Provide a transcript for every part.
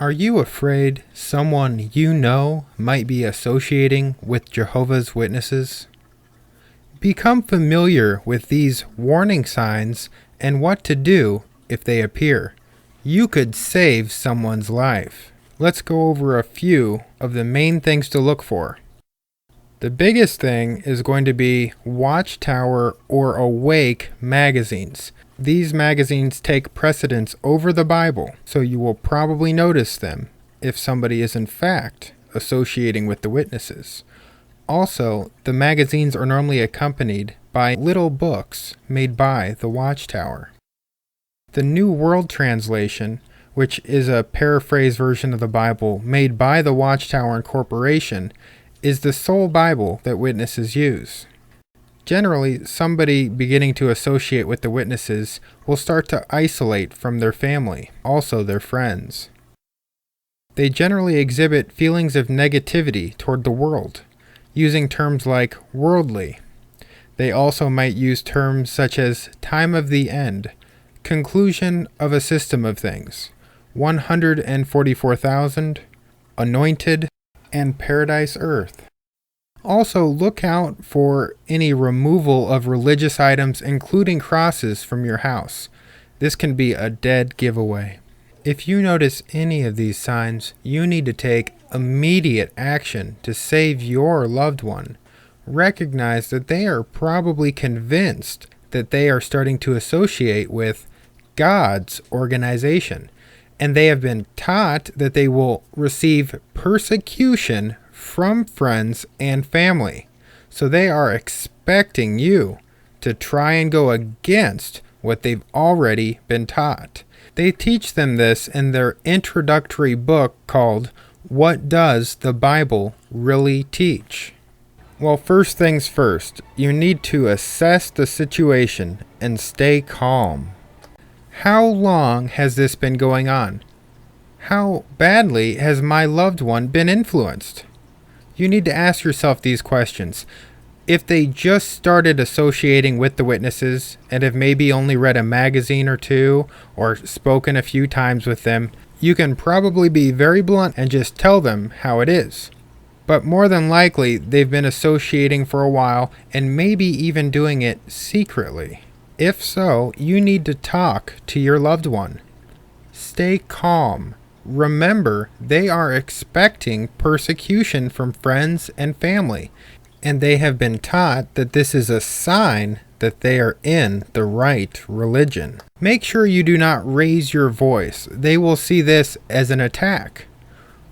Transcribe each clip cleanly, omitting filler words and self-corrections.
Are you afraid someone you know might be associating with Jehovah's Witnesses? Become familiar with these warning signs and what to do if they appear. You could save someone's life. Let's go over a few of the main things to look for. The biggest thing is going to be Watchtower or Awake magazines. These magazines take precedence over the Bible, so you will probably notice them if somebody is in fact associating with the witnesses. Also, the magazines are normally accompanied by little books made by the Watchtower. The New World Translation, which is a paraphrase version of the Bible made by the Watchtower Incorporation, is the sole Bible that witnesses use. Generally, somebody beginning to associate with the witnesses will start to isolate from their family, also their friends. They generally exhibit feelings of negativity toward the world, using terms like worldly. They also might use terms such as time of the end, conclusion of a system of things, 144,000, anointed, and paradise earth. Also, look out for any removal of religious items, including crosses, from your house. This can be a dead giveaway. If you notice any of these signs, you need to take immediate action to save your loved one. Recognize that they are probably convinced that they are starting to associate with God's organization, and they have been taught that they will receive persecution from friends and family. So they are expecting you to try and go against what they've already been taught. They teach them this in their introductory book called What Does the Bible Really Teach? Well, first things first, you need to assess the situation and stay calm. How long has this been going on? How badly has my loved one been influenced? You need to ask yourself these questions. If they just started associating with the witnesses and have maybe only read a magazine or two or spoken a few times with them, you can probably be very blunt and just tell them how it is. But more than likely, they've been associating for a while and maybe even doing it secretly. If so, you need to talk to your loved one. Stay calm. Remember, they are expecting persecution from friends and family, and they have been taught that this is a sign that they are in the right religion. Make sure you do not raise your voice. They will see this as an attack.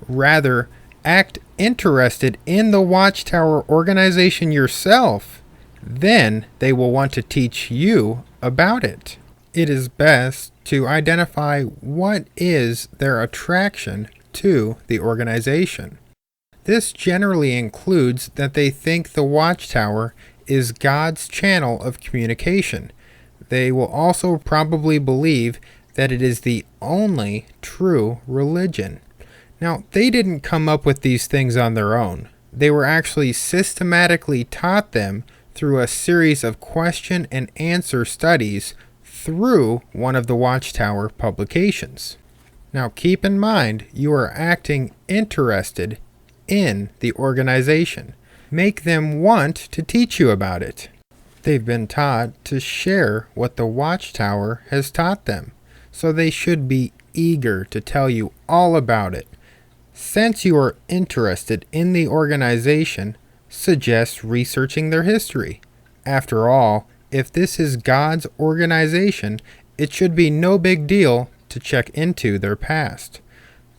Rather, act interested in the Watchtower organization yourself. Then they will want to teach you about it. It is best to identify what is their attraction to the organization. This generally includes that they think the Watchtower is God's channel of communication. They will also probably believe that it is the only true religion. Now, they didn't come up with these things on their own. They were actually systematically taught them through a series of question and answer studies through one of the Watchtower publications. Now keep in mind, you are acting interested in the organization. Make them want to teach you about it. They've been taught to share what the Watchtower has taught them, so they should be eager to tell you all about it. Since you are interested in the organization, suggest researching their history. After all, if this is God's organization, it should be no big deal to check into their past.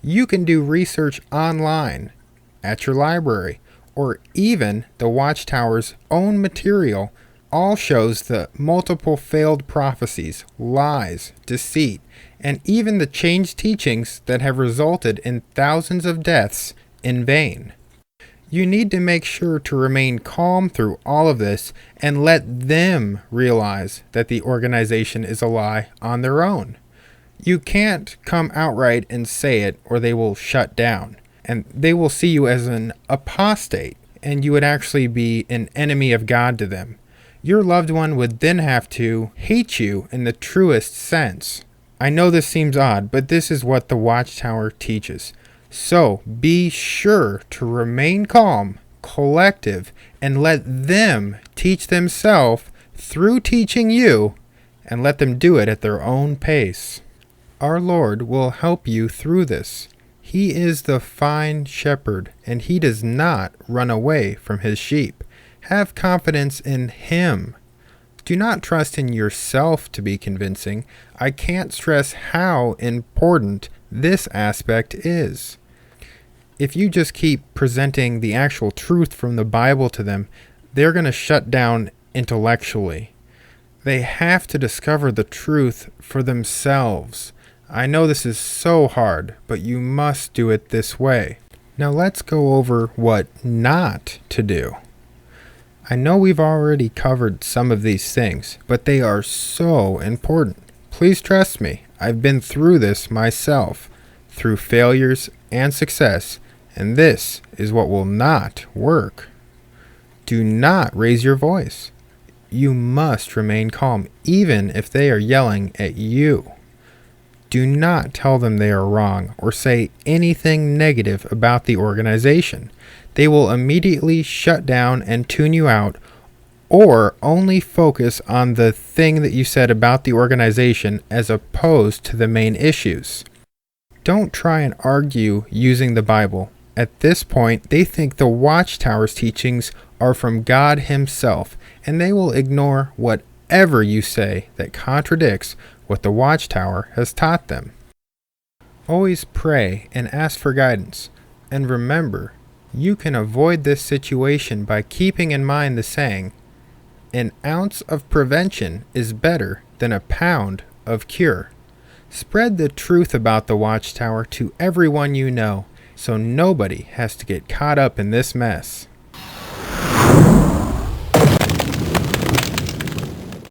You can do research online, at your library, or even the Watchtower's own material. All shows the multiple failed prophecies, lies, deceit, and even the changed teachings that have resulted in thousands of deaths in vain. You need to make sure to remain calm through all of this and let them realize that the organization is a lie on their own. You can't come outright and say it or they will shut down, and they will see you as an apostate, and you would actually be an enemy of God to them. Your loved one would then have to hate you in the truest sense. I know this seems odd, but this is what the Watchtower teaches. So be sure to remain calm, collective, and let them teach themselves through teaching you, and let them do it at their own pace. Our Lord will help you through this. He is the fine shepherd, and he does not run away from his sheep. Have confidence in him. Do not trust in yourself to be convincing. I can't stress how important this aspect is. If you just keep presenting the actual truth from the Bible to them, they're going to shut down intellectually. They have to discover the truth for themselves. I know this is so hard, but you must do it this way. Now let's go over what not to do. I know we've already covered some of these things, but they are so important. Please trust me, I've been through this myself, through failures and success, and this is what will not work. Do not raise your voice. You must remain calm, even if they are yelling at you. Do not tell them they are wrong or say anything negative about the organization. They will immediately shut down and tune you out, or only focus on the thing that you said about the organization as opposed to the main issues. Don't try and argue using the Bible. At this point, they think the Watchtower's teachings are from God Himself, and they will ignore whatever you say that contradicts what the Watchtower has taught them. Always pray and ask for guidance, and remember, you can avoid this situation by keeping in mind the saying, "An ounce of prevention is better than a pound of cure." Spread the truth about the Watchtower to everyone you know, so nobody has to get caught up in this mess.